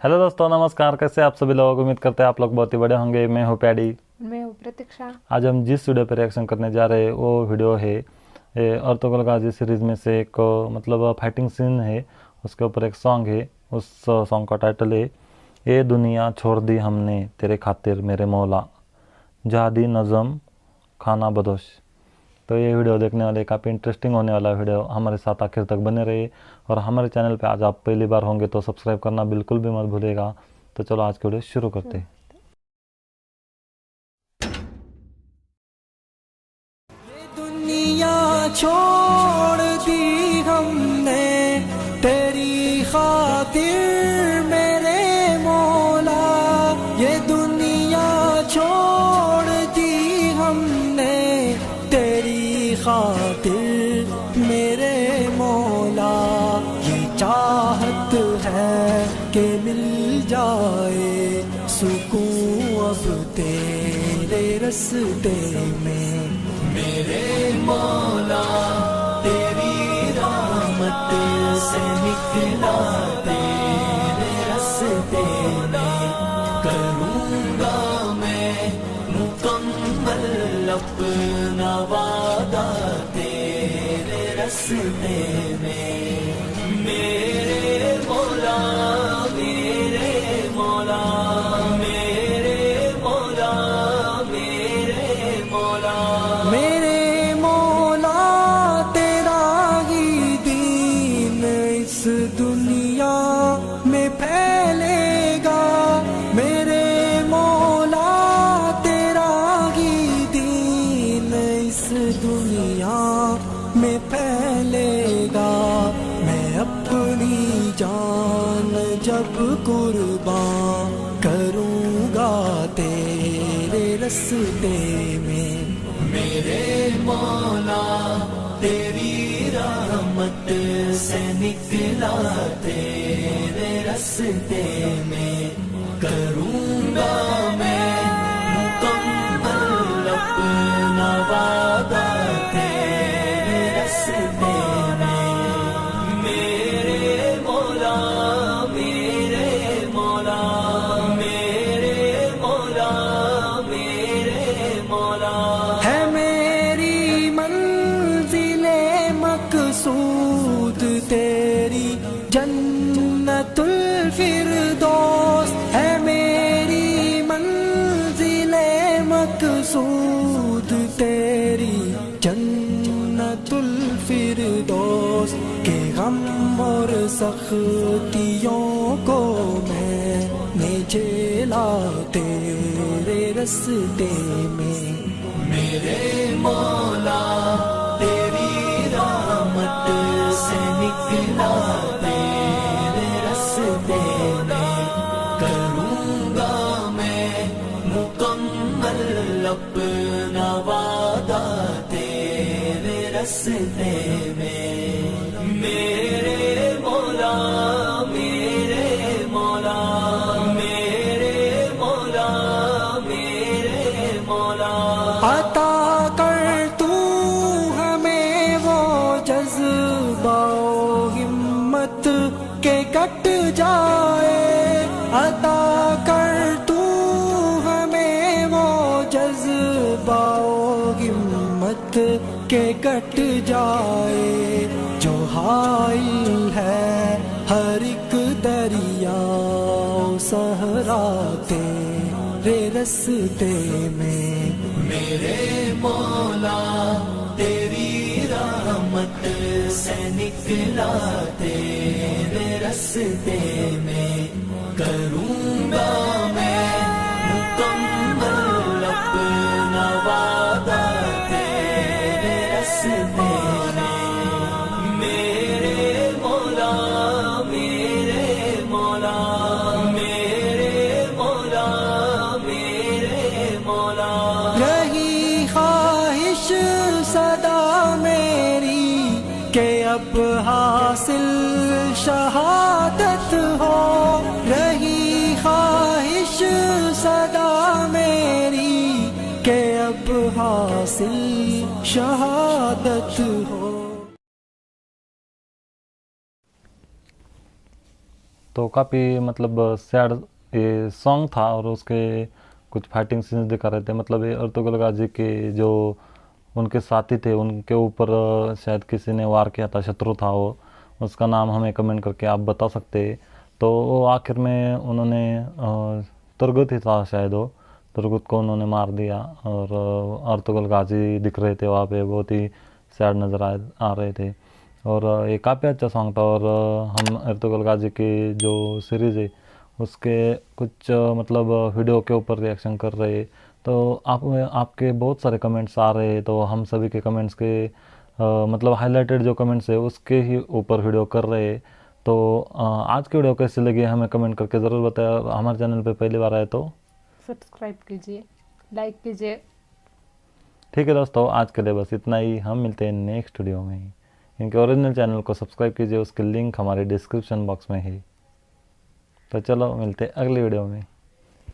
Hello दोस्तों, नमस्कार। कैसे आप सभी लोग? उम्मीद करते हैं आप लोग बहुत ही बड़े होंगे। मैं हूँ पैडी। मैं हूँ प्रतीक्षा। आज हम जिस वीडियो पर रिएक्शन करने जा रहे हैं वो वीडियो है अर्तुगरुल गाजी सीरीज में से एक मतलब फाइटिंग सीन है, उसके ऊपर एक सॉन्ग है। उस सॉन्ग का टाइटल है ये दुनिया छोड़ दी हमने तेरे खातिर मेरे मौला, जहादी नज़म खाना बदोश। तो ये वीडियो देखने वाले काफ़ी इंटरेस्टिंग होने वाला वीडियो, हमारे साथ आखिर तक बने रहिए। और हमारे चैनल पे आज आप पहली बार होंगे तो सब्सक्राइब करना बिल्कुल भी मत भूलिएगा। तो चलो आज की वीडियो शुरू करते हैं। दुनिया छोड़ दी हमने तेरी खातिर मेरे मौला, ये दुनिया छोड़ दी हमने तेरी खातिर मेरे मौला। ये चाहत है कि मिल जाए सुकून अब तेरे रस्ते में मेरे मौला। तेरी रहमत से निकला तेरे रस्ते में, करूँगा मैं मुकम्मल अपना वादा तेरे रस्ते में। मेरे मौला मेरे मौला मेरे मौला मेरे मौला मेरे मौला, तेरा ही दीन इस दुनिया में फैलेगा। मेरे मौला तेरा ही दीन इस दुनिया में फैलेगा। मैं अपनी जान जब कुर्बान करूँगा तेरे रस्ते में। मेरे मौला तेरी रहमत से निकला तेरे रस्ते में, करूँगा मैं मुकम्मल अपना वादा तेरे रस्ते में। मेरे मौला मेरे मौला मेरे मौला मेरे मौला। है मेरी मंजिले मकसूद तेरी जन्नतुल फिरदौस, है मेरी मंजिले मकसूद तेरी जन्नतुल फिरदौस। के गम और सख्तियों को मैंने झेला तेरे रस्ते में। मेरे मौला तेरी रहमत से निकला तेरे रस्ते में, करूँगा मैं मुकम्मल अपना वादा तेरे रस्ते में। मेरे मौला मेरे मौला मेरे मौला मेरे मौला। अता कर तू हमें वो जज्बा हिम्मत के कट जाए। अता कर तू हमें वो जज्बा हिम्मत के कट जाए। जो हाइल है हर एक दरिया सहरा तेरे रस्ते में। मेरे मौला तेरी रहमत से निकला तेरे रस्ते में, करूँगा मैं मुकम्मल अपना वादा तेरे रस्ते में। मेरे मौला मेरे मौला मेरे मौला मेरे मौला। रही ख्वाहिश सदा मेरी कि अब हासिल शहादत हो। रही ख्वाहिश सदा मेरी कि अब हासिल शहादत हो। तो काफ़ी मतलब सैड ये सॉन्ग था और उसके कुछ फाइटिंग सीन्स दिखा रहे थे। मतलब ये अर्तुगरुल गाजी के जो उनके साथी थे उनके ऊपर शायद किसी ने वार किया था, शत्रु था वो, उसका नाम हमें कमेंट करके आप बता सकते। तो वो आखिर में उन्होंने तुर्गुत ही था शायद, वो तुर्गुत को उन्होंने मार दिया और अर्तुगरुल गाजी दिख रहे थे वहाँ पे, बहुत ही सैड नज़र आ रहे थे। और ये काफ़ी अच्छा सॉन्ग था। और हम अर्तुगरुल गाजी की जो सीरीज़ है उसके कुछ मतलब वीडियो के ऊपर रिएक्शन कर रहे, तो आपके बहुत सारे कमेंट्स आ रहे हैं, तो हम सभी के कमेंट्स के मतलब हाईलाइटेड जो कमेंट्स है उसके ही ऊपर वीडियो कर रहे हैं। तो आज की वीडियो कैसी लगी हमें कमेंट करके ज़रूर बताएं। और हमारे चैनल पे पहली बार आए तो सब्सक्राइब कीजिए, लाइक कीजिए। ठीक है दोस्तों, आज के लिए बस इतना ही। हम मिलते हैं नेक्स्ट वीडियो में। इनके ओरिजिनल चैनल को सब्सक्राइब कीजिए, उसकी लिंक हमारे डिस्क्रिप्शन बॉक्स में है। तो चलो मिलते हैं अगली वीडियो में।